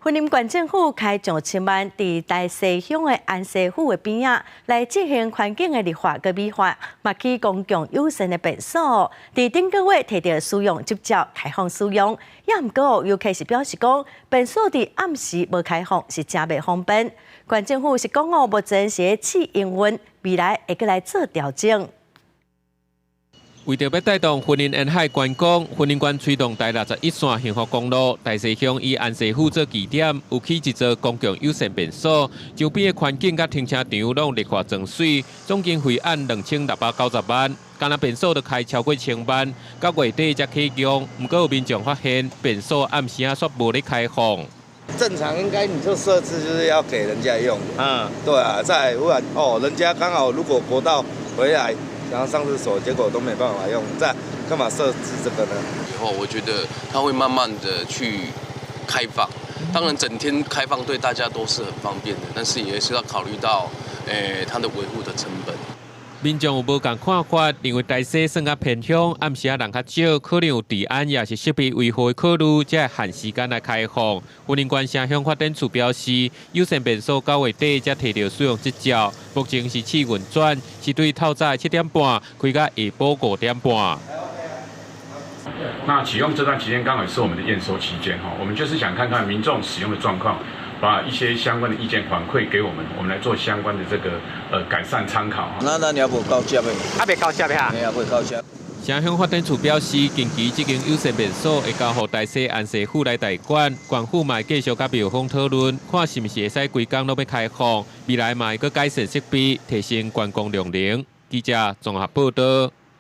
云林县政府开上千万，伫大西乡的安西府的边仔来进行环境的绿化佮美化，嘛起公共友善的便所。伫顶个月摕到使用执照开放使用，也毋过尤其是表示讲，便所伫暗时无开放是真袂方便。县政府是讲目前是试营运，未来会阁来做调整。 为着要带动云林沿海观光，云林县推动第61线幸福公路大西乡以安西府做起点，有起一座公共友善便所，周边的环境甲停车场拢绿化装水，总经费按2690万。干那便所就开超过1000万，到月底才启用。不过有民众发现，便所暗时啊煞无咧开放。 正常应该你就设置就是要给人家用，对啊，再不然人家刚好如果国道回来。 然后上厕所，结果都没办法用，在干嘛设置这个呢？以后我觉得它会慢慢的去开放，当然整天开放对大家都是很方便的，但是也是要考虑到，它的维护的成本。 民众有无共看法？因为大西算较偏乡，暗时啊人较少，可能有治安也是设备维护的考虑，才会限时间来开放。云林县城乡发展处表示，友善便所9月底才摕到使用执照，目前是试运转，是对透早7点半开到下晡5点半。 那启用这段期间刚好也是我们的验收期间哈，我们就是想看看民众使用的状况，把一些相关的意见反馈给我们，我们来做相关的这个改善参考。那你要无高价的？啊，袂高价呀？没有会高价。城乡发展处表示，近期这间友善便所会交予大西安西府来代管，县府嘛继续甲庙方讨论，看是毋是会使规工都要开放，未来嘛会阁改善设备，提升观光量能。记者综合报道。